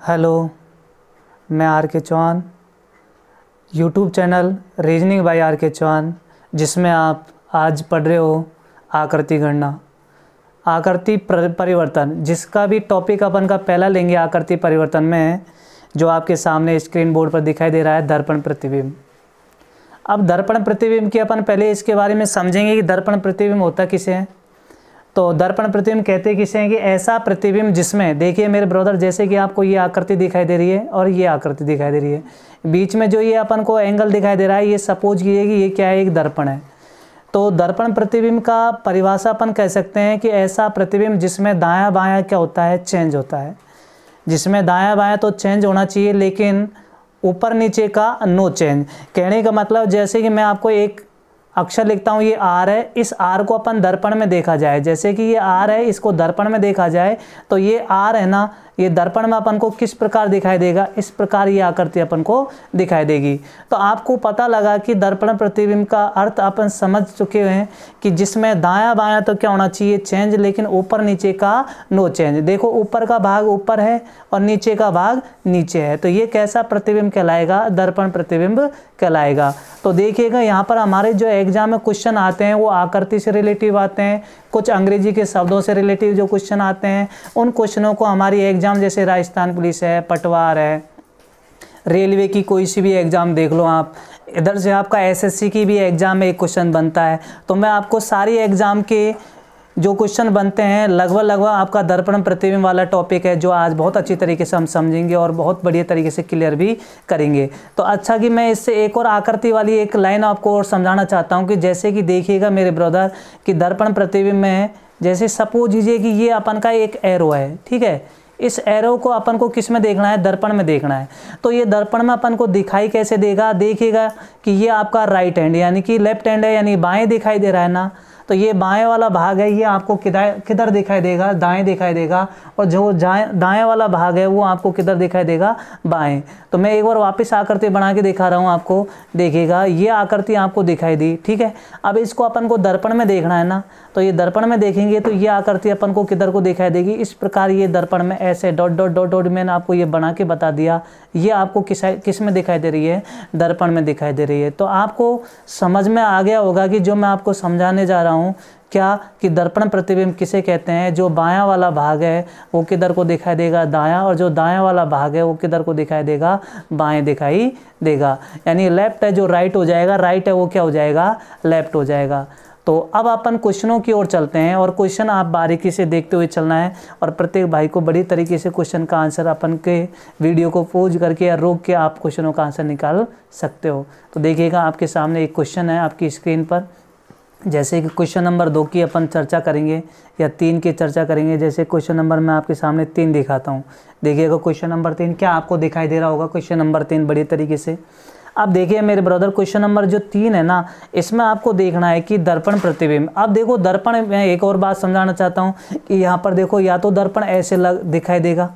Hello, मैं R K Chauhan, YouTube channel reasoning by R K Chauhan, जिसमें आप आज पढ़ रहे हो आकृति गणना, आकृति परिवर्तन, जिसका भी टॉपिक अपन का पहला लेंगे आकृति परिवर्तन में, जो आपके सामने स्क्रीन बोर्ड पर दिखाई दे रहा है दर्पण प्रतिबिंब। अब दर्पण प्रतिबिंब की अपन पहले इसके बारे में समझेंगे कि दर्पण प्रतिबिंब होता किसे है। तो दर्पण प्रतिबिंब कहते किसे हैं कि ऐसा प्रतिबिंब जिसमें, देखिए मेरे ब्रदर, जैसे कि आपको ये आकृति दिखाई दे रही है और ये आकृति दिखाई दे रही है, बीच में जो ये अपन को एंगल दिखाई दे रहा है, ये सपोज कीजिए कि ये क्या है, एक दर्पण है। तो दर्पण प्रतिबिंब का परिभाषा अपन कह सकते हैं कि ऐसा प्रतिबिंब जिसमें दायां बायां क्या होता है, चेंज होता है। जिसमें दायां बायां तो चेंज होना चाहिए, लेकिन ऊपर नीचे का नो चेंज। कहने का मतलब, जैसे कि मैं आपको एक अक्षर लिखता हूँ, ये आर है, इस आर को अपन दर्पण में देखा जाए, जैसे कि ये आर है, इसको दर्पण में देखा जाए तो ये आर है ना, ये दर्पण में अपन को किस प्रकार दिखाई देगा, इस प्रकार ये आकृति अपन को दिखाई देगी। तो आपको पता लगा कि दर्पण प्रतिबिंब का अर्थ अपन समझ चुके हैं कि जिसमें दायां बायां तो क्या होना चाहिए, चेंज, लेकिन ऊपर नीचे का नो चेंज। देखो ऊपर का भाग ऊपर है और नीचे का भाग नीचे है, तो ये कैसा प्रतिबिंब कहलाएगा, दर्पण प्रतिबिंब कहलाएगा। तो देखिएगा यहाँ पर हमारे जो एग्जाम में क्वेश्चन आते हैं वो आकृति से रिलेटिव आते हैं, कुछ अंग्रेजी के शब्दों से रिलेटिव जो क्वेश्चन आते हैं, उन क्वेश्चनों को हमारी एग्जाम, जैसे राजस्थान पुलिस है, पटवार है, रेलवे की कोई सी भी एग्ज़ाम देख लो आप, इधर से आपका एसएससी की भी एग्ज़ाम में एक क्वेश्चन बनता है। तो मैं आपको सारी एग्ज़ाम के जो क्वेश्चन बनते हैं लगभग आपका दर्पण प्रतिबिंब वाला टॉपिक है, जो आज बहुत अच्छी तरीके से हम समझेंगे और बहुत बढ़िया तरीके से क्लियर भी करेंगे। तो अच्छा कि मैं इससे एक और आकृति वाली एक लाइन आपको और समझाना चाहता हूं कि जैसे कि देखिएगा मेरे ब्रदर कि दर्पण प्रतिबिंब में, जैसे सपोज कीजिए कि ये अपन का एक एरो है, ठीक है, इस एरो को अपन को किस में देखना है, दर्पण में देखना है। तो ये दर्पण में अपन को दिखाई कैसे देगा, देखिएगा कि ये आपका राइट हैंड यानी कि लेफ्ट हैंड है, यानी बाएं दिखाई दे रहा है ना, तो ये बाएं वाला भाग है, ये आपको किधर दिखाई देगा, दाएं दिखाई देगा, और जो दाएं वाला भाग है वो आपको किधर दिखाई देगा, बाएं। तो मैं एक बार वापस आकृति बना के दिखा रहा हूँ आपको, देखिएगा ये आकृति आपको दिखाई दी, ठीक है। अब इसको अपन को दर्पण में देखना है ना, तो ये दर्पण में देखेंगे तो ये आकृति अपन को किधर को दिखाई देगी, इस प्रकार ये दर्पण में ऐसे डॉट डॉट डॉट डॉट मैंने आपको ये बना के बता दिया, ये आपको किस में दिखाई दे रही है, दर्पण में दिखाई दे रही है। तो आपको समझ में आ गया होगा कि जो मैं आपको समझाने जा रहा हूँ क्या, कि दर्पण प्रतिबिंब किसे कहते हैं, जो बायां वाला भाग है वो किधर को दिखाई देगा, दायां, और जो दायां वाला भाग है वो किधर को दिखाई देगा, बाएं दिखाई देगा। यानी लेफ्ट है जो राइट हो जाएगा, राइट है वो क्या हो जाएगा, लेफ्ट हो जाएगा। तो अब अपन क्वेश्चनों की ओर चलते हैं, और क्वेश्चन आप बारीकी से देखते हुए चलना है, और प्रत्येक भाई को बड़ी तरीके से क्वेश्चन का आंसर अपन के वीडियो को पॉज करके या रोक के आप क्वेश्चनों का आंसर निकाल सकते हो। तो देखिएगा आपके सामने एक क्वेश्चन है आपकी स्क्रीन पर, जैसे कि क्वेश्चन नंबर 2 की अपन चर्चा करेंगे या 3 की चर्चा करेंगे। जैसे क्वेश्चन नंबर मैं आपके सामने 3 दिखाता हूँ, देखिएगा क्वेश्चन नंबर 3 क्या आपको दिखाई दे रहा होगा, क्वेश्चन नंबर 3 बड़ी तरीके से। अब देखिए मेरे ब्रदर, क्वेश्चन नंबर जो 3 है ना, इसमें आपको देखना है कि दर्पण प्रतिबिंब। अब देखो दर्पण, मैं एक और बात समझाना चाहता हूँ कि यहाँ पर देखो, या तो दर्पण ऐसे दिखाई देगा,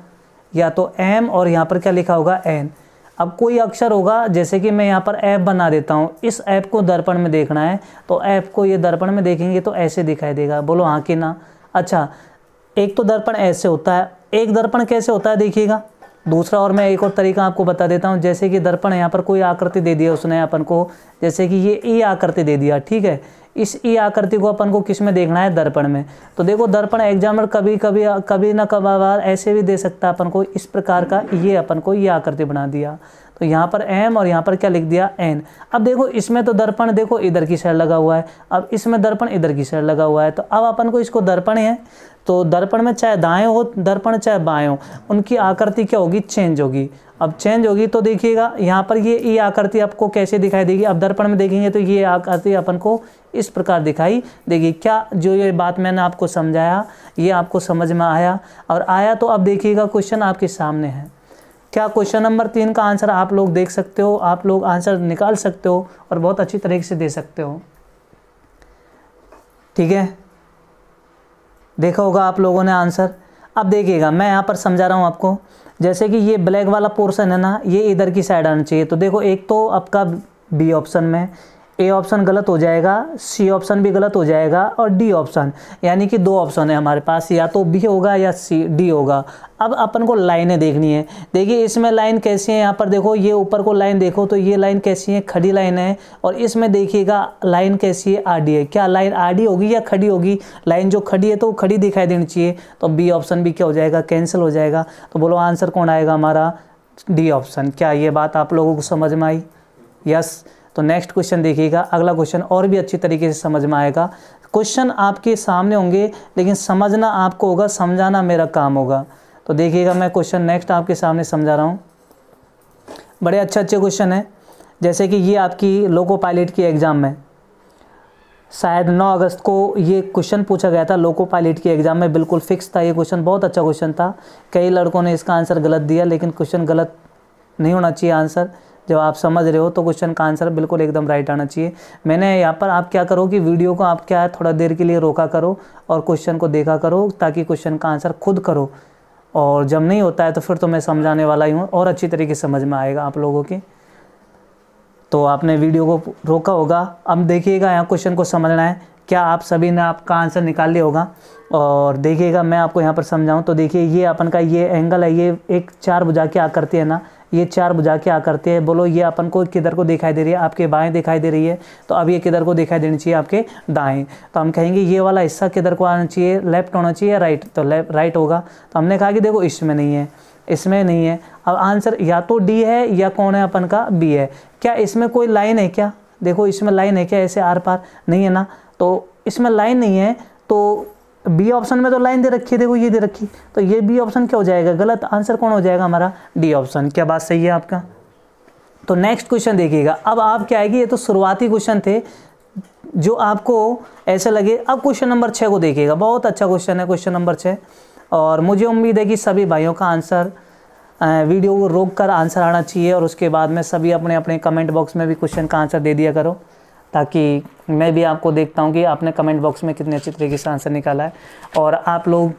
या तो एम, और यहाँ पर क्या लिखा होगा, एन। अब कोई अक्षर होगा, जैसे कि मैं यहाँ पर ऐप बना देता हूँ, इस ऐप को दर्पण में देखना है, तो ऐप को ये दर्पण में देखेंगे तो ऐसे दिखाई देगा, बोलो हाँ कि ना। अच्छा, एक तो दर्पण ऐसे होता है, एक दर्पण कैसे होता है देखिएगा, दूसरा, और मैं एक और तरीका आपको बता देता हूँ। जैसे कि दर्पण यहाँ पर कोई आकृति दे दिया उसने अपन को, जैसे कि ये ई आकृति दे दिया, ठीक है, इस ई आकृति को अपन को किस में देखना है, दर्पण में। तो देखो दर्पण एग्जामिनर कभी ना कभार ऐसे भी दे सकता है अपन को, इस प्रकार का ये अपन को ये आकृति बना दिया, तो यहाँ पर एम और यहाँ पर क्या लिख दिया, एन। अब देखो इसमें तो दर्पण देखो इधर की साइड लगा हुआ है, अब इसमें दर्पण इधर की साइड लगा हुआ है, तो अब अपन को इसको दर्पण है, तो दर्पण में चाहे दाएं हो दर्पण चाहे बाएं हो, उनकी आकृति क्या होगी, चेंज होगी। अब चेंज होगी तो देखिएगा यहाँ पर ये आकृति आपको कैसे दिखाई देगी, अब दर्पण में देखेंगे तो ये आकृति अपन को इस प्रकार दिखाई देगी। क्या जो ये बात मैंने आपको समझाया ये आपको समझ में आया, और आया तो अब देखिएगा क्वेश्चन आपके सामने है। क्या क्वेश्चन नंबर 3 का आंसर आप लोग देख सकते हो, आप लोग आंसर निकाल सकते हो और बहुत अच्छी तरीके से दे सकते हो, ठीक है, देखा होगा आप लोगों ने आंसर। अब देखिएगा मैं यहाँ पर समझा रहा हूँ आपको, जैसे कि ये ब्लैक वाला पोर्शन है ना, ये इधर की साइड आना चाहिए। तो देखो एक तो आपका बी ऑप्शन में, ए ऑप्शन गलत हो जाएगा, सी ऑप्शन भी गलत हो जाएगा और डी ऑप्शन, यानी कि 2 ऑप्शन है हमारे पास, या तो बी होगा या सी डी होगा। अब अपन को लाइनें देखनी है। देखिए इसमें लाइन कैसी है, यहाँ पर देखो ये ऊपर को लाइन देखो तो ये लाइन कैसी है, खड़ी लाइन है। और इसमें देखिएगा लाइन कैसी है, आडी है। क्या लाइन आडी होगी या खड़ी होगी? लाइन जो खड़ी है तो वो खड़ी दिखाई देनी चाहिए, तो बी ऑप्शन भी क्या हो जाएगा, कैंसिल हो जाएगा। तो बोलो आंसर कौन आएगा हमारा, डी ऑप्शन। क्या ये बात आप लोगों को समझ में आई? यस। तो नेक्स्ट क्वेश्चन देखिएगा, अगला क्वेश्चन और भी अच्छी तरीके से समझ में आएगा। क्वेश्चन आपके सामने होंगे लेकिन समझना आपको होगा, समझाना मेरा काम होगा। तो देखिएगा मैं क्वेश्चन नेक्स्ट आपके सामने समझा रहा हूँ। बड़े अच्छे क्वेश्चन है। जैसे कि ये आपकी लोको पायलट की एग्ज़ाम में शायद 9 अगस्त को ये क्वेश्चन पूछा गया था, लोको पायलट की एग्ज़ाम में, बिल्कुल फिक्स था ये क्वेश्चन, बहुत अच्छा क्वेश्चन था। कई लड़कों ने इसका आंसर गलत दिया, लेकिन क्वेश्चन गलत नहीं होना चाहिए आंसर। जब आप समझ रहे हो तो क्वेश्चन का आंसर बिल्कुल एकदम राइट आना चाहिए। मैंने यहाँ पर आप क्या करो कि वीडियो को आप क्या है थोड़ा देर के लिए रोका करो और क्वेश्चन को देखा करो, ताकि क्वेश्चन का आंसर खुद करो। और जब नहीं होता है तो फिर तो मैं समझाने वाला ही हूँ और अच्छी तरीके से समझ में आएगा आप लोगों के। तो आपने वीडियो को रोका होगा। अब देखिएगा यहाँ क्वेश्चन को समझना है। क्या आप सभी ने आपका आंसर निकाल लिया होगा? और देखिएगा मैं आपको यहाँ पर समझाऊँ तो देखिए ये अपन का ये एंगल है, ये एक 4 भुजा की आकृति है ना, ये 4 भुजा की आकृति है। बोलो ये अपन को किधर को दिखाई दे रही है, आपके बाएं दिखाई दे रही है। तो अब ये किधर को दिखाई देनी चाहिए, आपके दाएं। तो हम कहेंगे ये वाला हिस्सा किधर को आना चाहिए, लेफ्ट होना चाहिए या राइट? तो राइट होगा। तो हमने कहा कि देखो इसमें नहीं है, इसमें नहीं है। अब आंसर या तो डी है या कौन है अपन का, बी है। क्या इसमें कोई लाइन है क्या? देखो इसमें लाइन है क्या, ऐसे आर पार? नहीं है ना। तो इसमें लाइन नहीं है, तो बी ऑप्शन में तो लाइन दे रखी है, देखो ये दे रखी, तो ये बी ऑप्शन क्या हो जाएगा, गलत। आंसर कौन हो जाएगा हमारा, डी ऑप्शन। क्या बात सही है आपका? तो नेक्स्ट क्वेश्चन देखिएगा। अब आप क्या है कि ये तो शुरुआती क्वेश्चन थे जो आपको ऐसे लगे। अब क्वेश्चन नंबर 6 को देखिएगा, बहुत अच्छा क्वेश्चन है क्वेश्चन नंबर 6। और मुझे उम्मीद है कि सभी भाइयों का आंसर वीडियो को रोक कर आंसर आना चाहिए, और उसके बाद में सभी अपने अपने कमेंट बॉक्स में भी क्वेश्चन का आंसर दे दिया करो, ताकि मैं भी आपको देखता हूँ कि आपने कमेंट बॉक्स में कितने अच्छी तरीके से आंसर निकाला है। और आप लोग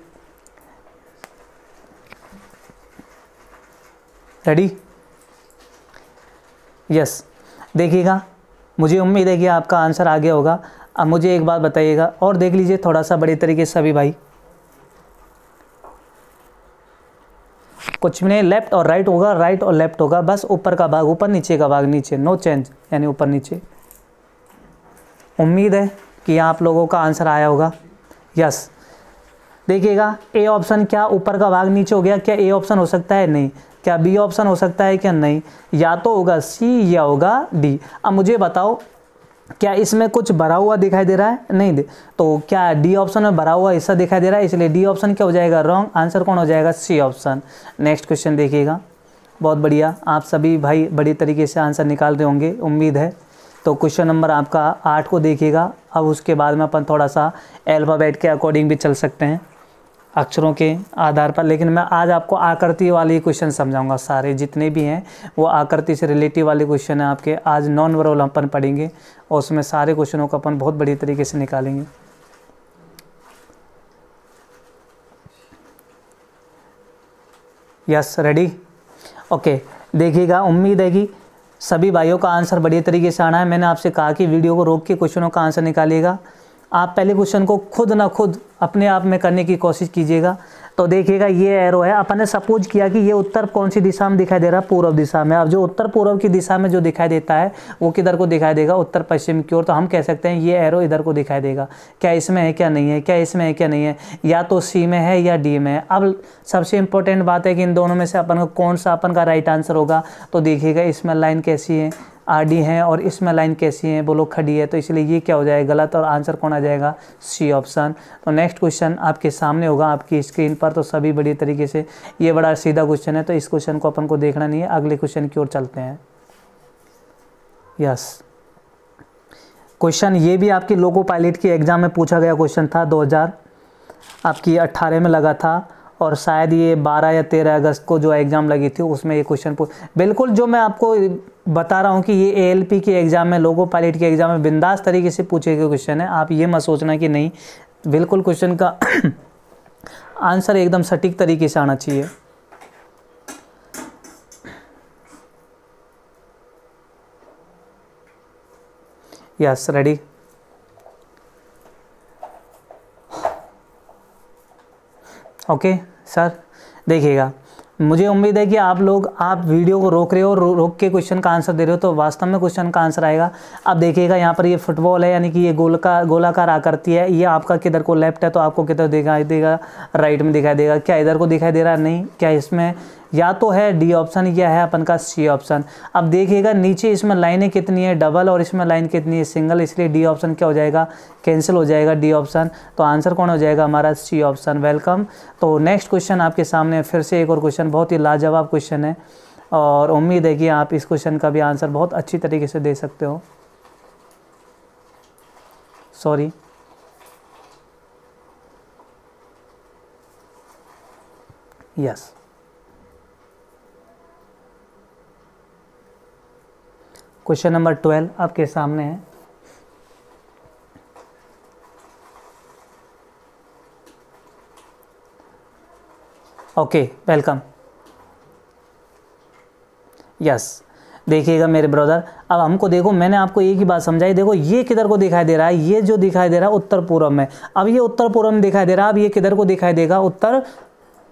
रेडी? यस। देखिएगा मुझे उम्मीद है कि आपका आंसर आ गया होगा। अब मुझे एक बात बताइएगा और देख लीजिए थोड़ा सा बड़े तरीके से सभी भाई। कुछ नहीं, लेफ्ट और राइट होगा, राइट और लेफ्ट होगा, बस ऊपर का भाग ऊपर, नीचे का भाग नीचे, नो चेंज, यानी ऊपर नीचे। उम्मीद है कि आप लोगों का आंसर आया होगा। यस। देखिएगा ए ऑप्शन, क्या ऊपर का भाग नीचे हो गया? क्या ए ऑप्शन हो सकता है? नहीं। क्या बी ऑप्शन हो सकता है? क्या नहीं। या तो होगा सी या होगा डी। अब मुझे बताओ क्या इसमें कुछ भरा हुआ दिखाई दे रहा है? नहीं दे। तो क्या डी ऑप्शन में भरा हुआ हिस्सा दिखाई दे रहा है? इसलिए डी ऑप्शन क्या हो जाएगा, रॉन्ग। आंसर कौन हो जाएगा, सी ऑप्शन। नेक्स्ट क्वेश्चन देखिएगा। बहुत बढ़िया, आप सभी भाई बड़ी तरीके से आंसर निकाल रहे होंगे, उम्मीद है। तो क्वेश्चन नंबर आपका 8 को देखिएगा। अब उसके बाद में अपन थोड़ा सा अल्फ़ाबेट के अकॉर्डिंग भी चल सकते हैं, अक्षरों के आधार पर। लेकिन मैं आज आपको आकृति वाले क्वेश्चन समझाऊंगा, सारे जितने भी हैं वो आकृति से रिलेटिव वाले क्वेश्चन हैं आपके। आज नॉन वर्बल अपन पढ़ेंगे और उसमें सारे क्वेश्चनों को अपन बहुत बड़ी तरीके से निकालेंगे। Yes, ready? ओके। देखिएगा, उम्मीद है कि सभी भाइयों का आंसर बढ़िया तरीके से आना है। मैंने आपसे कहा कि वीडियो को रोक के क्वेश्चनों का आंसर निकालिएगा। आप पहले क्वेश्चन को खुद ना खुद अपने आप में करने की कोशिश कीजिएगा। तो देखिएगा ये एरो है, अपन ने सपोज किया कि ये उत्तर कौन सी दिशा में दिखाई दे रहा है, पूर्व दिशा में। अब जो उत्तर पूर्व की दिशा में जो दिखाई देता है वो किधर को दिखाई देगा, उत्तर पश्चिम की ओर। तो हम कह सकते हैं ये एरो इधर को दिखाई देगा। क्या इसमें है, क्या नहीं है? क्या इसमें है, क्या नहीं है? या तो सी में है या डी में है। अब सबसे इंपॉर्टेंट बात है कि इन दोनों में से अपन को कौन सा अपन का राइट आंसर होगा। तो देखिएगा इसमें लाइन कैसी है, आडी है, और इसमें लाइन कैसी है, बोलो खड़ी है। तो इसलिए ये क्या हो जाएगा, गलत, और आंसर कौन आ जाएगा, सी ऑप्शन। तो नेक्स्ट क्वेश्चन आपके सामने होगा आपकी स्क्रीन पर। तो सभी बड़ी तरीके से, ये बड़ा सीधा क्वेश्चन है तो इस क्वेश्चन को अपन को देखना नहीं है, अगले क्वेश्चन की ओर चलते हैं। यस, क्वेश्चन ये भी आपकी लोको पायलट की एग्जाम में पूछा गया क्वेश्चन था, 2018 में लगा था, और शायद ये 12 या 13 अगस्त को जो एग्ज़ाम लगी थी उसमें ये क्वेश्चन बिल्कुल जो मैं आपको बता रहा हूँ कि ये एएलपी की एग्ज़ाम में, लोको पायलट की एग्ज़ाम में बिंदास तरीके से पूछे गए क्वेश्चन है। आप ये मत सोचना कि नहीं, बिल्कुल क्वेश्चन का आंसर एकदम सटीक तरीके से आना चाहिए। Yes ready. ओके सर, देखिएगा मुझे उम्मीद है कि आप वीडियो को रोक रहे हो और रोक के क्वेश्चन का आंसर दे रहे हो, तो वास्तव में क्वेश्चन का आंसर आएगा। अब देखिएगा यहाँ पर ये फुटबॉल है, यानी कि ये गोलाकार आकृति है। ये आपका किधर को लेफ्ट है तो आपको किधर दिखाई देगा, राइट में दिखाई देगा। क्या इधर को दिखाई दे रहा है? नहीं। क्या इसमें या तो है डी ऑप्शन या है अपन का सी ऑप्शन। अब देखिएगा नीचे इसमें लाइनें कितनी है, डबल, और इसमें लाइन कितनी है, सिंगल, इसलिए डी ऑप्शन क्या हो जाएगा, कैंसिल हो जाएगा डी ऑप्शन। तो आंसर कौन हो जाएगा हमारा, सी ऑप्शन। वेलकम। तो नेक्स्ट क्वेश्चन आपके सामने फिर से एक और क्वेश्चन, बहुत ही लाजवाब क्वेश्चन है और उम्मीद है कि आप इस क्वेश्चन का भी आंसर बहुत अच्छी तरीके से दे सकते हो। Sorry, yes. क्वेश्चन नंबर 12 आपके सामने है। Okay, welcome. यस, देखिएगा मेरे ब्रदर, अब हमको देखो, मैंने आपको एक ही बात समझाई। देखो ये किधर को दिखाई दे रहा है, ये जो दिखाई दे रहा है उत्तर पूर्व में। अब ये उत्तर पूर्व में दिखाई दे रहा है, अब ये किधर को दिखाई देगा, उत्तर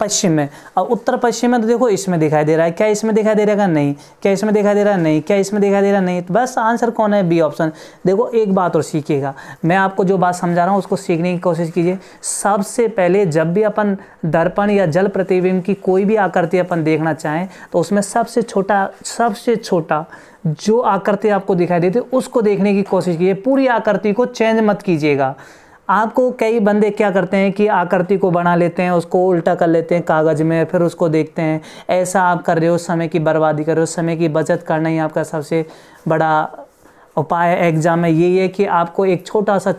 पश्चिम में। अब उत्तर पश्चिम में तो देखो इसमें दिखाई दे रहा है। क्या इसमें दिखाई दे रहा है? नहीं। क्या इसमें दिखाई दे रहा है? नहीं। क्या इसमें दिखाई दे रहा है? नहीं। तो बस आंसर कौन है, बी ऑप्शन। देखो एक बात और सीखिएगा, मैं आपको जो बात समझा रहा हूँ उसको सीखने की कोशिश कीजिए। सबसे पहले जब भी अपन दर्पण या जल प्रतिबिंब की कोई भी आकृति अपन देखना चाहें तो उसमें सबसे छोटा जो आकृति आपको दिखाई देती है उसको देखने की कोशिश कीजिए। पूरी आकृति को चेंज मत कीजिएगा। आपको कई बंदे क्या करते हैं कि आकृति को बना लेते हैं, उसको उल्टा कर लेते हैं कागज़ में, फिर उसको देखते हैं। ऐसा आप कर रहे हो, समय की बर्बादी कर रहे हो। समय की बचत करना ही आपका सबसे बड़ा उपाय एग्जाम में यही है कि आपको एक छोटा सा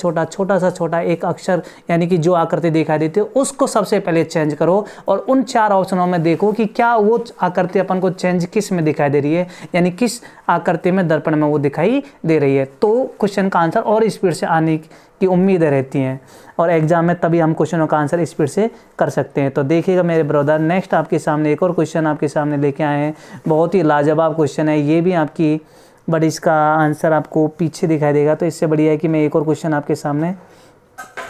एक अक्षर, यानी कि जो आकृति दिखाई देती है उसको सबसे पहले चेंज करो और उन 4 ऑप्शनों में देखो कि क्या वो आकृति अपन को चेंज किस में दिखाई दे रही है, यानी किस आकृति में दर्पण में वो दिखाई दे रही है। तो क्वेश्चन का आंसर और स्पीड से आने की उम्मीदें रहती हैं और एग्जाम में तभी हम क्वेश्चनों का आंसर स्पीड से कर सकते हैं। तो देखिएगा मेरे ब्रदर, नेक्स्ट आपके सामने एक और क्वेश्चन आपके सामने लेके आए हैं। बहुत ही लाजवाब क्वेश्चन है ये भी आपकी, बट इसका आंसर आपको पीछे दिखाई देगा। तो इससे बढ़िया है कि मैं एक और क्वेश्चन आपके सामने,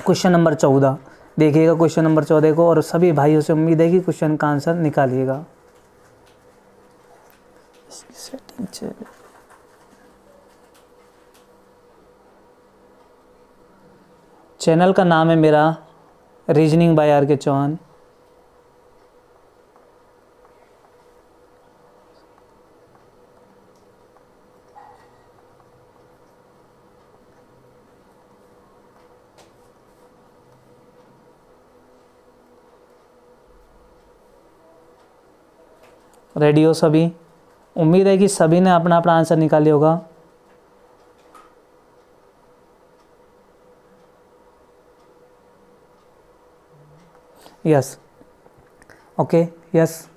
क्वेश्चन नंबर 14 देखिएगा। क्वेश्चन नंबर 14 को, और सभी भाइयों से उम्मीद है कि क्वेश्चन का आंसर निकालिएगा। चैनल का नाम है मेरा reasoning by R K Chauhan. Ready हो सभी? उम्मीद है कि सभी ने अपना अपना आंसर निकाले होगा। Yes, okay, yes,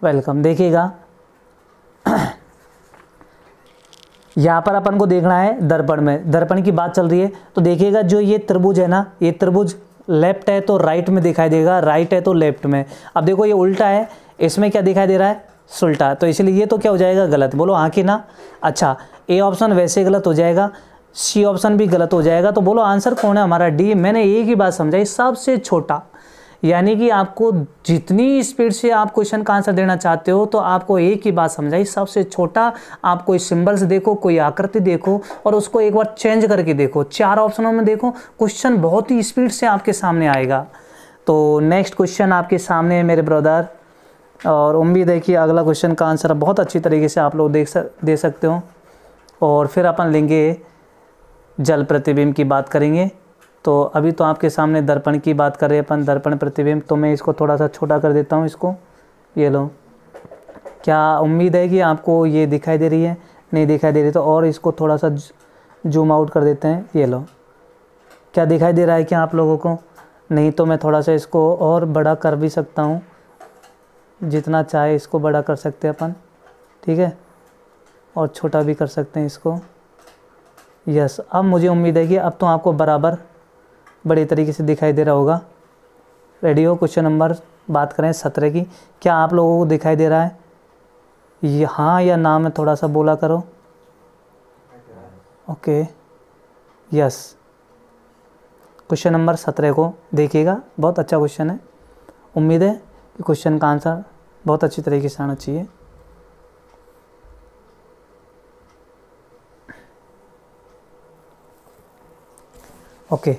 welcome. देखिएगा यहाँ पर अपन को देखना है दर्पण में, दर्पण की बात चल रही है। तो देखिएगा जो ये त्रिभुज है ना, ये त्रिभुज लेफ्ट है तो राइट में दिखाई देगा, राइट है तो लेफ्ट में। अब देखो ये उल्टा है, इसमें क्या दिखाई दे रहा है, सुल्टा। तो इसलिए ये तो क्या हो जाएगा, गलत। बोलो हाँ कि ना? अच्छा, ए ऑप्शन वैसे गलत हो जाएगा, सी ऑप्शन भी गलत हो जाएगा। तो बोलो आंसर कौन है हमारा, डी। मैंने एक ही बात समझाई, सबसे छोटा, यानी कि आपको जितनी स्पीड से आप क्वेश्चन का आंसर देना चाहते हो तो आपको एक ही बात समझाई, सबसे छोटा। आप कोई सिंबल्स देखो, कोई आकृति देखो और उसको एक बार चेंज करके देखो, 4 ऑप्शनों में देखो, क्वेश्चन बहुत ही स्पीड से आपके सामने आएगा। तो नेक्स्ट क्वेश्चन आपके सामने है मेरे ब्रदर, और उम्मीद है कि अगला क्वेश्चन का आंसर बहुत अच्छी तरीके से आप लोग दे सकते हो। और फिर अपन लेंगे जल प्रतिबिंब की बात करेंगे। तो अभी तो आपके सामने दर्पण की बात कर रहे हैं अपन, दर्पण प्रतिबिंब। तो मैं इसको थोड़ा सा छोटा कर देता हूँ, इसको ये लो। क्या उम्मीद है कि आपको ये दिखाई दे रही है? नहीं दिखाई दे रही तो और इसको थोड़ा सा जूम आउट कर देते हैं, ये लो। क्या दिखाई दे रहा है क्या आप लोगों को? नहीं तो मैं थोड़ा सा इसको और बड़ा कर भी सकता हूँ, जितना चाहे इसको बड़ा कर सकते हैं अपन, ठीक है, और छोटा भी कर सकते हैं इसको। यस, अब मुझे उम्मीद है कि अब तो आपको बराबर बड़े तरीके से दिखाई दे रहा होगा। रेडी हो? क्वेश्चन नंबर बात करें 17 की। क्या आप लोगों को दिखाई दे रहा है? ये हाँ या ना में थोड़ा सा बोला करो। ओके, यस, क्वेश्चन नंबर 17 को देखिएगा, बहुत अच्छा क्वेश्चन है। उम्मीद है कि क्वेश्चन का आंसर बहुत अच्छी तरीके से आना चाहिए। ओके,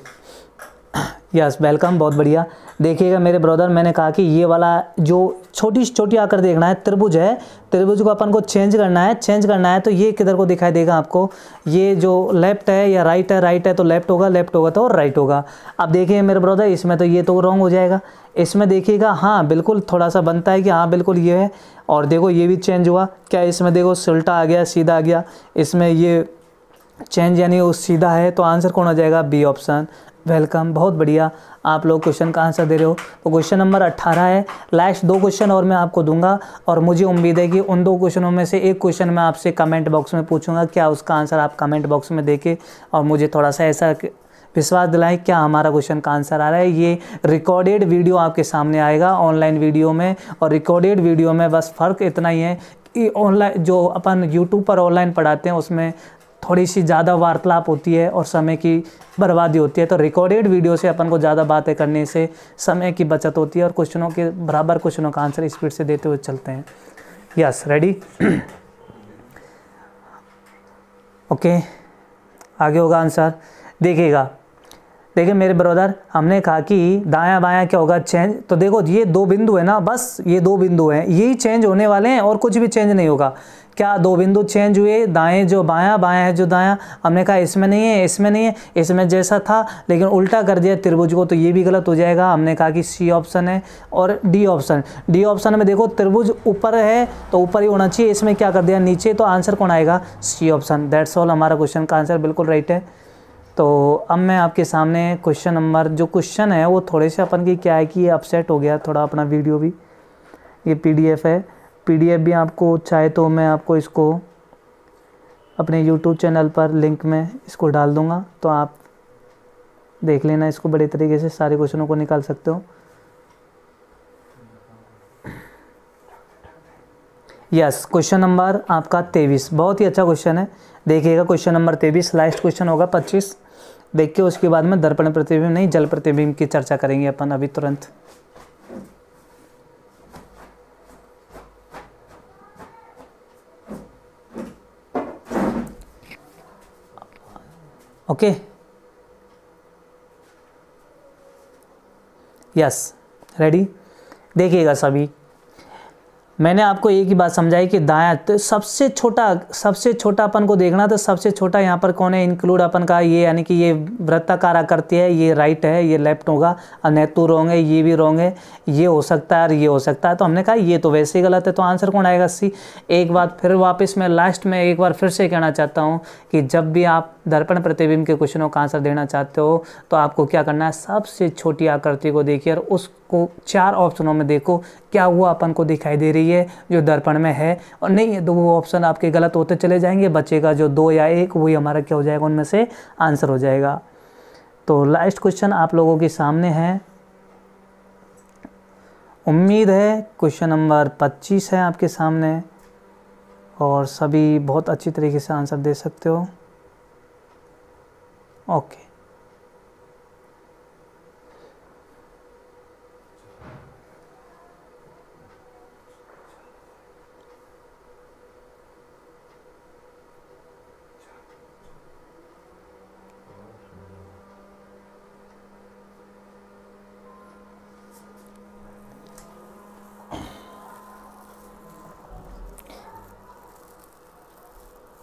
यस, वेलकम, बहुत बढ़िया। देखिएगा मेरे ब्रदर, मैंने कहा कि ये वाला जो छोटी छोटी आकर देखना है, त्रिभुज है, त्रिभुज को अपन को चेंज करना है तो ये किधर को दिखाई देगा आपको, ये जो लेफ्ट है या राइट है तो लेफ्ट होगा तो राइट होगा। अब देखिए मेरे ब्रदर, इसमें तो ये तो रॉन्ग हो जाएगा। इसमें देखिएगा, हाँ बिल्कुल थोड़ा सा बनता है कि हाँ बिल्कुल ये है, और देखो ये भी चेंज हुआ क्या, इसमें देखो उल्टा आ गया, सीधा आ गया, इसमें ये चेंज यानी वो सीधा है, तो आंसर कौन हो जाएगा, बी ऑप्शन। वेलकम, बहुत बढ़िया, आप लोग क्वेश्चन का आंसर दे रहे हो। तो क्वेश्चन नंबर 18 है, लास्ट 2 क्वेश्चन और मैं आपको दूंगा, और मुझे उम्मीद है कि उन 2 क्वेश्चनों में से एक क्वेश्चन मैं आपसे कमेंट बॉक्स में पूछूंगा, क्या उसका आंसर आप कमेंट बॉक्स में देके और मुझे थोड़ा सा ऐसा विश्वास दिलाएं क्या हमारा क्वेश्चन का आंसर आ रहा है। ये रिकॉर्डेड वीडियो आपके सामने आएगा ऑनलाइन वीडियो में, और रिकॉर्डेड वीडियो में बस फ़र्क इतना ही है कि ऑनलाइन जो अपन यूट्यूब पर ऑनलाइन पढ़ाते हैं उसमें थोड़ी सी ज़्यादा वार्तालाप होती है और समय की बर्बादी होती है, तो रिकॉर्डेड वीडियो से अपन को ज़्यादा बातें करने से समय की बचत होती है और क्वेश्चनों के बराबर क्वेश्चनों का आंसर स्पीड से देते हुए चलते हैं। यस, रेडी, ओके, आगे होगा आंसर। देखिए मेरे ब्रदर, हमने कहा कि दायां बायां क्या होगा, चेंज। तो देखो ये 2 बिंदु है ना, बस ये 2 बिंदु हैं, यही चेंज होने वाले हैं और कुछ भी चेंज नहीं होगा। क्या 2 बिंदु चेंज हुए, दाएं जो बायां, बायां है जो दायां, हमने कहा इसमें नहीं है, इसमें नहीं है, इसमें जैसा था लेकिन उल्टा कर दिया त्रिभुज को, तो ये भी गलत हो जाएगा। हमने कहा कि सी ऑप्शन है, और डी ऑप्शन में देखो त्रिभुज ऊपर है तो ऊपर ही होना चाहिए, इसमें क्या कर दिया नीचे, तो आंसर कौन आएगा, सी ऑप्शन। दैट्स ऑल, हमारा क्वेश्चन का आंसर बिल्कुल राइट है। तो अब मैं आपके सामने क्वेश्चन नंबर, जो क्वेश्चन है वो थोड़े से अपन की क्या है कि ये अपसेट हो गया थोड़ा, अपना वीडियो भी, ये पीडीएफ है, पीडीएफ भी आपको चाहे तो मैं आपको इसको अपने यूट्यूब चैनल पर लिंक में इसको डाल दूंगा, तो आप देख लेना इसको, बड़े तरीके से सारे क्वेश्चनों को निकाल सकते हो। यस, क्वेश्चन नंबर आपका 23, बहुत ही अच्छा क्वेश्चन है। देखिएगा क्वेश्चन नंबर 23 लास्ट क्वेश्चन होगा 25, देख के उसके बाद में दर्पण प्रतिबिंब नहीं जल प्रतिबिंब की चर्चा करेंगे अपन अभी तुरंत। Okay, yes, ready. देखिएगा सभी, मैंने आपको एक ही बात समझाई कि दायां तो सबसे छोटा अपन को देखना, तो सबसे छोटा यहाँ पर कौन है, इंक्लूड अपन का ये, यानी कि ये वृत्ताकार आकृति है, ये राइट है, ये लेफ्ट होगा, और नेतु रॉन्ग है, ये भी रॉन्ग है, ये हो सकता है और ये हो सकता है, तो हमने कहा ये तो वैसे ही गलत है, तो आंसर कौन आएगा, सी। एक बात फिर वापस मैं लास्ट में एक बार फिर से कहना चाहता हूँ कि जब भी आप दर्पण प्रतिबिंब के क्वेश्चनों का आंसर देना चाहते हो तो आपको क्या करना है, सबसे छोटी आकृति को देखिए और उसको 4 ऑप्शनों में देखो क्या हुआ अपन को दिखाई दे रही है जो दर्पण में है, और नहीं है तो वो ऑप्शन आपके गलत होते चले जाएंगे, बचेगा जो 2 या 1, वही हमारा क्या हो जाएगा, उनमें से आंसर हो जाएगा। तो लास्ट क्वेश्चन आप लोगों के सामने है, उम्मीद है क्वेश्चन नंबर 25 है आपके सामने, और सभी बहुत अच्छी तरीके से आंसर दे सकते हो। ओके,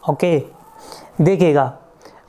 ओके, देखिएगा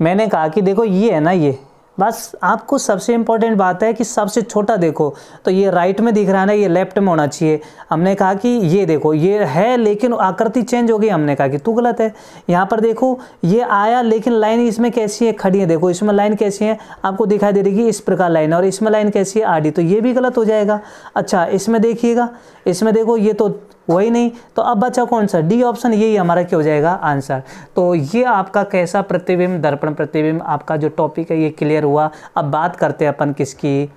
मैंने कहा कि देखो ये है ना, ये बस आपको सबसे इम्पोर्टेंट बात है कि सबसे छोटा देखो, तो ये राइट में दिख रहा है ना, ये लेफ्ट में होना चाहिए। हमने कहा कि ये देखो ये है लेकिन आकृति चेंज हो गई, हमने कहा कि तू गलत है। यहाँ पर देखो ये आया लेकिन लाइन इसमें कैसी है, खड़ी है, देखो इसमें लाइन कैसी है, आपको दिखाई दे रही है इस प्रकार लाइन है, और इसमें लाइन कैसी है, आडी, तो ये भी गलत हो जाएगा। अच्छा इसमें देखिएगा, इसमें देखो ये तो वही नहीं, तो अब बचा कौन सा, डी ऑप्शन, यही हमारा क्या हो जाएगा आंसर। तो ये आपका कैसा प्रतिबिंब, दर्पण प्रतिबिंब, आपका जो टॉपिक है ये क्लियर हुआ। अब बात करते हैं अपन किसकी,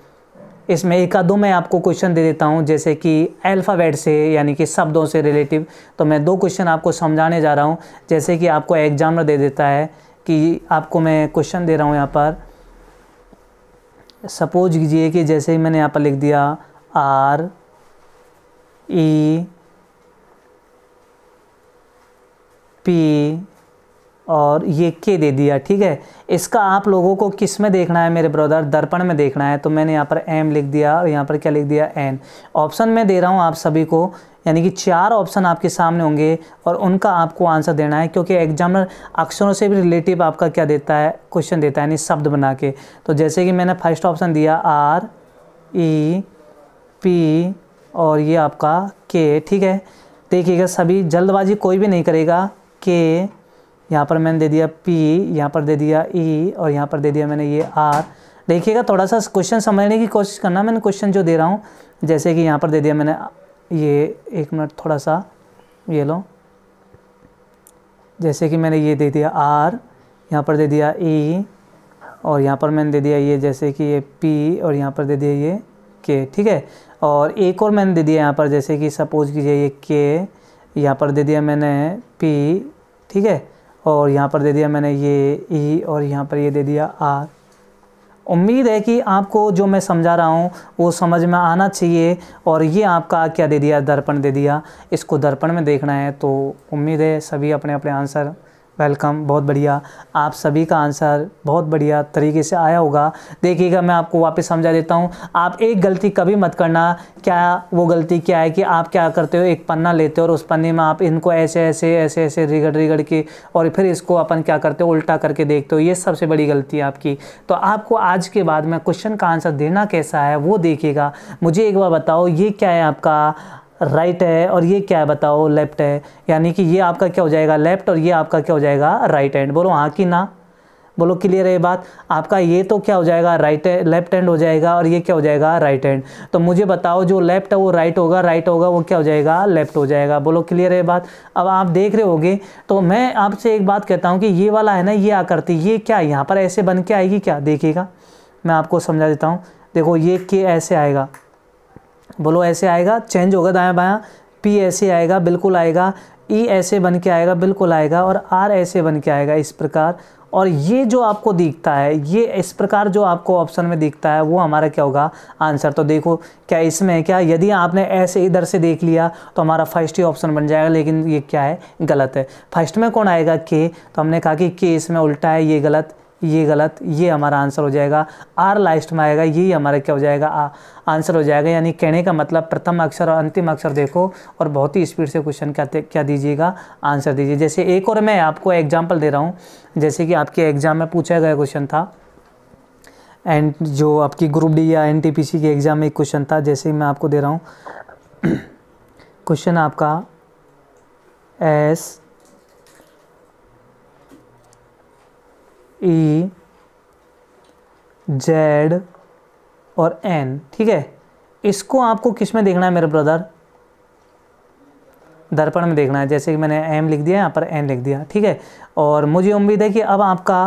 इसमें एक आधो मैं आपको क्वेश्चन दे देता हूँ, जैसे कि अल्फ़ाबेट से यानी कि शब्दों से रिलेटिव, तो मैं 2 क्वेश्चन आपको समझाने जा रहा हूँ। जैसे कि आपको एग्जामिनर दे देता है कि आपको मैं क्वेश्चन दे रहा हूँ यहाँ पर, सपोज कीजिए कि जैसे ही मैंने यहाँ पर लिख दिया R E P और ये K दे दिया, ठीक है। इसका आप लोगों को किस में देखना है मेरे ब्रदर? दर्पण में देखना है। तो मैंने यहाँ पर M लिख दिया और यहाँ पर क्या लिख दिया? N। ऑप्शन में दे रहा हूँ आप सभी को, यानी कि 4 ऑप्शन आपके सामने होंगे और उनका आपको आंसर देना है, क्योंकि एग्जामिनर अक्षरों से भी रिलेटिव आपका क्या देता है? क्वेश्चन देता है, यानी शब्द बना के। तो जैसे कि मैंने फर्स्ट ऑप्शन दिया R E P और ये आपका K, ठीक है। देखिएगा सभी जल्दबाजी कोई भी नहीं करेगा। K यहाँ पर मैंने दे दिया, P यहाँ पर दे दिया, E और यहाँ पर दे दिया मैंने ये R। देखिएगा थोड़ा सा क्वेश्चन समझने की कोशिश करना। मैंने क्वेश्चन जो दे रहा हूँ, जैसे कि यहाँ पर दे दिया मैंने ये, एक मिनट थोड़ा सा ये लो, जैसे कि मैंने ये दे दिया R, यहाँ पर दे दिया E और यहाँ पर मैंने दे दिया ये जैसे कि ये P और यहाँ पर दे दिया ये K, ठीक है। और एक और मैंने दे दिया यहाँ पर, जैसे कि सपोज कीजिए ये K, यहाँ पर दे दिया मैंने P, ठीक है। और यहाँ पर दे दिया मैंने ये E और यहाँ पर ये दे दिया R। उम्मीद है कि आपको जो मैं समझा रहा हूँ वो समझ में आना चाहिए। और ये आपका क्या दे दिया? दर्पण दे दिया। इसको दर्पण में देखना है। तो उम्मीद है सभी अपने अपने आंसर, वेलकम, बहुत बढ़िया। आप सभी का आंसर बहुत बढ़िया तरीके से आया होगा। देखिएगा मैं आपको वापस समझा देता हूँ। आप एक गलती कभी मत करना। क्या वो गलती क्या है कि आप क्या करते हो, एक पन्ना लेते हो और उस पन्ने में आप इनको ऐसे ऐसे ऐसे ऐसे रिगड़ के और फिर इसको अपन क्या करते हो, उल्टा करके देखते हो। ये सबसे बड़ी गलती है आपकी। तो आपको आज के बाद में क्वेश्चन का आंसर देना कैसा है वो देखिएगा। मुझे एक बार बताओ, ये क्या है आपका? राइट है और ये क्या है बताओ? लेफ्ट है। यानी कि ये आपका क्या हो जाएगा? लेफ्ट और ये आपका क्या हो जाएगा? Right hand. बोलो हाँ कि ना? बोलो क्लियर है ये बात? आपका ये तो क्या हो जाएगा? राइट है, लेफ्ट हैंड हो जाएगा और ये क्या हो जाएगा? Right hand. तो मुझे बताओ जो लेफ्ट है वो राइट होगा, राइट होगा वो क्या हो जाएगा? लेफ्ट हो जाएगा। बोलो क्लियर है बात? अब आप देख रहे होगे। तो मैं आपसे एक बात कहता हूँ कि ये वाला है ना, ये आकृति, ये क्या यहाँ पर ऐसे बन के आएगी क्या? देखिएगा मैं आपको समझा देता हूँ। देखो ये के ऐसे आएगा, बोलो ऐसे आएगा, चेंज होगा दायां बायां। P ऐसे आएगा, बिल्कुल आएगा। E ऐसे बन के आएगा, बिल्कुल आएगा। और R ऐसे बन के आएगा, इस प्रकार। और ये जो आपको दिखता है, ये इस प्रकार जो आपको ऑप्शन में दिखता है वो हमारा क्या होगा? आंसर। तो देखो क्या इसमें है क्या? यदि आपने ऐसे इधर से देख लिया तो हमारा फर्स्ट ही ऑप्शन बन जाएगा, लेकिन ये क्या है? गलत है। फर्स्ट में कौन आएगा? K। तो हमने कहा कि K इसमें उल्टा है, ये गलत, ये गलत, ये हमारा आंसर हो जाएगा। R लास्ट में आएगा, यही हमारा क्या हो जाएगा? आंसर हो जाएगा। यानी कहने का मतलब प्रथम अक्षर और अंतिम अक्षर देखो और बहुत ही स्पीड से क्वेश्चन क्या दीजिएगा? आंसर दीजिए। जैसे एक और मैं आपको एग्जांपल दे रहा हूँ, जैसे कि आपके एग्जाम में पूछा गया क्वेश्चन था, एंड जो आपकी ग्रुप डी या NTPC के एग्जाम में एक क्वेश्चन था, जैसे मैं आपको दे रहा हूँ क्वेश्चन आपका S E Z और N, ठीक है। इसको आपको किस में देखना है मेरे ब्रदर? दर्पण में देखना है। जैसे कि मैंने M लिख दिया, यहाँ पर N लिख दिया, ठीक है। और मुझे उम्मीद है कि अब आपका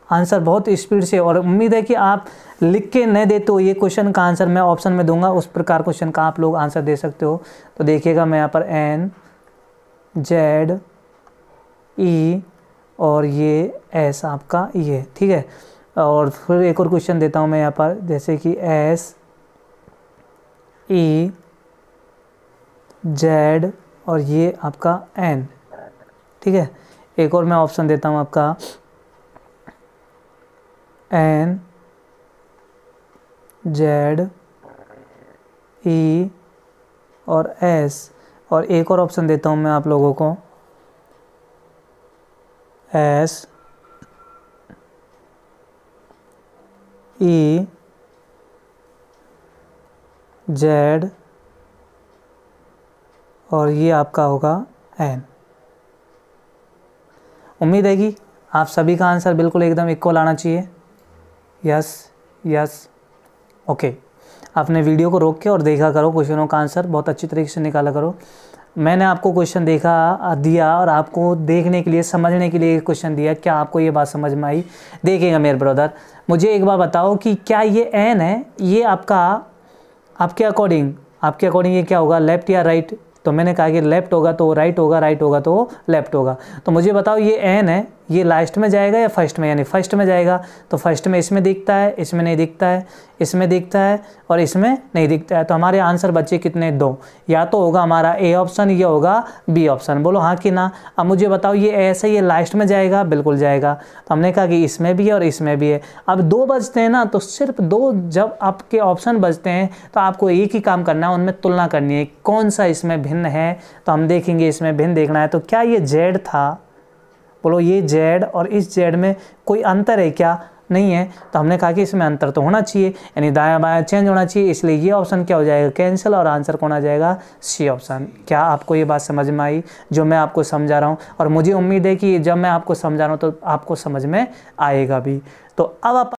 आंसर बहुत स्पीड से, और उम्मीद है कि आप लिख के न देते हो ये क्वेश्चन का आंसर मैं ऑप्शन में दूंगा, उस प्रकार क्वेश्चन का आप लोग आंसर दे सकते हो। तो देखिएगा मैं यहाँ पर N Z E और ये S आपका ये, ठीक है। और फिर एक और क्वेश्चन देता हूँ मैं यहाँ पर, जैसे कि S E Z और ये आपका N, ठीक है। एक और मैं ऑप्शन देता हूँ आपका N Z E और S, और एक और ऑप्शन देता हूँ मैं आप लोगों को S E Z और ये आपका होगा N। उम्मीद है कि आप सभी का आंसर बिल्कुल एकदम इक्वल आना चाहिए। Yes yes, okay. आपने वीडियो को रोक के और देखा करो, क्वेश्चनों का आंसर बहुत अच्छी तरीके से निकाला करो। मैंने आपको क्वेश्चन दिया और आपको देखने के लिए, समझने के लिए क्वेश्चन दिया। क्या आपको ये बात समझ में आई? देखिएगा मेरे ब्रदर, मुझे एक बार बताओ कि क्या ये N है, ये आपके अकॉर्डिंग ये क्या होगा? लेफ्ट या राइट? तो मैंने कहा कि लेफ्ट होगा तो राइट होगा, राइट होगा तो लेफ्ट होगा। तो मुझे बताओ ये N है, ये लास्ट में जाएगा या फर्स्ट में, यानी फर्स्ट में जाएगा तो फर्स्ट में इसमें दिखता है, इसमें नहीं दिखता है, इसमें दिखता है और इसमें नहीं दिखता है। तो हमारे आंसर बचे कितने, 2। या तो होगा हमारा ए ऑप्शन या होगा बी ऑप्शन। बोलो हाँ कि ना। अब मुझे बताओ ये ऐसे ये लास्ट में जाएगा, बिल्कुल जाएगा। तो हमने कहा कि इसमें भी है और इसमें भी है। अब 2 बचते हैं ना, तो सिर्फ 2 जब आपके ऑप्शन बचते हैं तो आपको एक ही काम करना है, उनमें तुलना करनी है कौन सा इसमें भिन्न है। तो हम देखेंगे इसमें भिन्न देखना है। तो क्या ये जेड था, बोलो ये जेड और इस जेड में कोई अंतर है क्या, नहीं है। तो हमने कहा कि इसमें अंतर तो होना चाहिए, यानी दायां बायां चेंज होना चाहिए, इसलिए ये ऑप्शन क्या हो जाएगा, कैंसिल, और आंसर कौन आ जाएगा, सी ऑप्शन। क्या आपको ये बात समझ में आई जो मैं आपको समझा रहा हूँ? और मुझे उम्मीद है कि जब मैं आपको समझा रहा हूँ तो आपको समझ में आएगा भी। तो अब आप